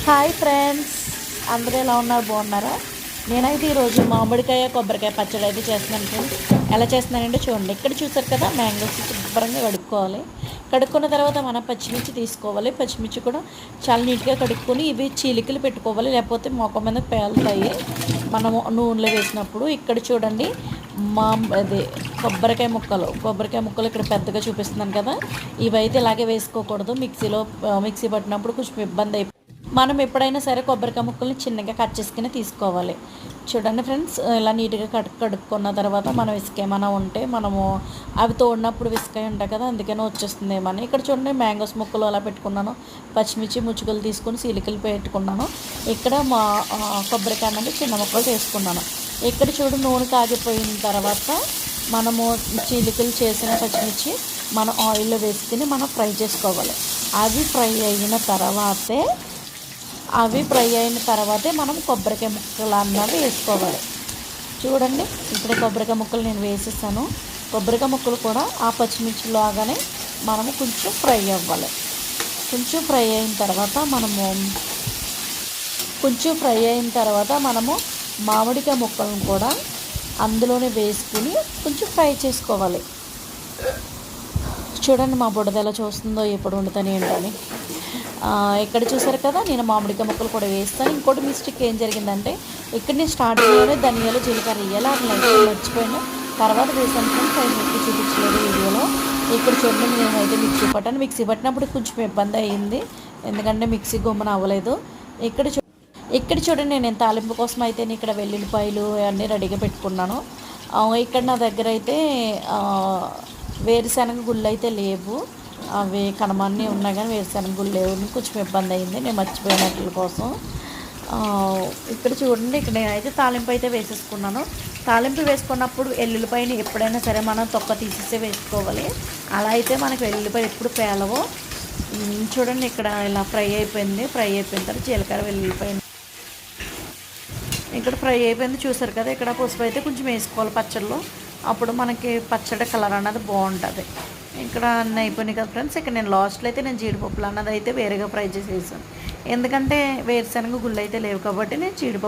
Hi friends, అందరూ ఎలా ఉన్నారు? బాగున్నారా? నేనైతే ఈరోజు మామిడికాయ కొబ్బరికాయ పచ్చడి అయితే చేస్తున్నాను ఫ్రెండ్స్. ఎలా చేస్తున్నానంటే చూడండి. ఇక్కడ చూసారు కదా, మ్యాంగోస్ శుభ్రంగా కడుక్కోవాలి. కడుక్కున్న తర్వాత మనం పచ్చిమిర్చి తీసుకోవాలి. పచ్చిమిర్చి కూడా చాలా నీట్గా కడుక్కొని ఇవి చీలికలు పెట్టుకోవాలి, లేకపోతే మొక్క మీద పేలుతాయి మనము నూనెలో వేసినప్పుడు. ఇక్కడ చూడండి, అది కొబ్బరికాయ ముక్కలు ఇక్కడ పెద్దగా చూపిస్తున్నాను కదా, ఇవైతే ఇలాగే వేసుకోకూడదు. మిక్సీ పట్టినప్పుడు కొంచెం ఇబ్బంది అయిపోతుంది. మనం ఎప్పుడైనా సరే కొబ్బరికాయ ముక్కల్ని చిన్నగా కట్ చేసుకుని తీసుకోవాలి. చూడండి ఫ్రెండ్స్, ఇలా నీట్గా కడుక్కున్న తర్వాత మనం ఇసుక ఏమైనా ఉంటే మనము అవి తోడినప్పుడు ఇసుక ఉంటాయి కదా, అందుకనే వచ్చేస్తుంది ఏమని. ఇక్కడ చూడండి, మ్యాంగోస్ ముక్కలు అలా పెట్టుకున్నాను. పచ్చిమిర్చి ముచ్చుకలు తీసుకొని సీలికలు పెట్టుకున్నాను. ఇక్కడ మా కొబ్బరికాయ అంటే చిన్న ముక్కలు చేసుకున్నాను. ఇక్కడ చూడు, నూనె కాగిపోయిన తర్వాత మనము చీలికలు చేసిన పచ్చిమిర్చి మనం ఆయిల్లో వేసుకుని మనం ఫ్రై చేసుకోవాలి. అవి ఫ్రై అయిన తర్వాతే మనం కొబ్బరికాయ ముక్కలు అన్నది వేసుకోవాలి. చూడండి, ఇక్కడ కొబ్బరికాయ ముక్కలు నేను వేసేసాను. కొబ్బరికాయ ముక్కలు కూడా ఆ పచ్చిమిర్చి లాగానే మనము కొంచెం ఫ్రై అవ్వాలి. కొంచెం ఫ్రై అయిన తర్వాత మనము మామిడికాయ ముక్కలను కూడా అందులోనే వేసుకుని కొంచెం ఫ్రై చేసుకోవాలి. చూడండి, మా బుడద ఎలా చూస్తుందో ఎప్పుడు వండుతాను ఏంటని. ఇక్కడ చూసారు కదా, నేను మామిడికాయ ముక్కలు కూడా వేస్తాను. ఇంకోటి మిస్టేక్ ఏం జరిగిందంటే, ఇక్కడ నేను స్టార్టింగ్లోనే ధనియాలు జీలకర్ర వేయాలి, అది మర్చిపోయినా. తర్వాత వేసాను ఫ్రెండ్స్, అది మీకు చూపించలేదు వీడియోలో. ఇక్కడ చూడండి, నేనైతే మిక్సీ పట్టినప్పుడు కొంచెం ఇబ్బంది అయ్యింది, ఎందుకంటే మిక్సీ గుమ్మన అవ్వలేదు. ఇక్కడ చూడండి, నేను తాలింపు కోసం అయితే ఇక్కడ వెల్లుల్లిపాయలు అన్నీ రెడీగా పెట్టుకున్నాను. ఇక్కడ నా దగ్గర అయితే వేరుశనగ గుళ్ళు అయితే లేవు, అవి కనమన్నీ ఉన్నాయి కానీ వేరుశనగ గుళ్ళు లేవు. కొంచెం ఇబ్బంది అయింది, నేను మర్చిపోయినట్ల కోసం. ఇక్కడ చూడండి, ఇక్కడ నేనైతే తాలింపు అయితే వేసేసుకున్నాను. తాలింపు వేసుకున్నప్పుడు ఎల్లుల్లిపాయని ఎప్పుడైనా సరే మనం తొక్క తీసేసే వేసుకోవాలి, అలా అయితే మనకు వెల్లుల్లిపాయ ఎప్పుడు పేలవో. చూడండి, ఇక్కడ ఇలా ఫ్రై అయిపోయిన తర్వాత జీలకర్ర వెల్లుల్లిపాయ ఇక్కడ ఫ్రై అయిపోయింది. చూసారు కదా, ఇక్కడ పసుపు అయితే కొంచెం వేసుకోవాలి పచ్చడిలో, అప్పుడు మనకి పచ్చడి కలర్ అన్నది బాగుంటుంది. ఇక్కడ అన్నీ అయిపోయినాయి కదా ఫ్రెండ్స్. ఇక్కడ నేను లాస్ట్లో అయితే జీడిపప్పులు అన్నది అయితే వేరేగా ఫ్రై చేసేసాను, ఎందుకంటే వేరుశనగ గుళ్ళు అయితే లేవు కాబట్టి నేను జీడిపప్పు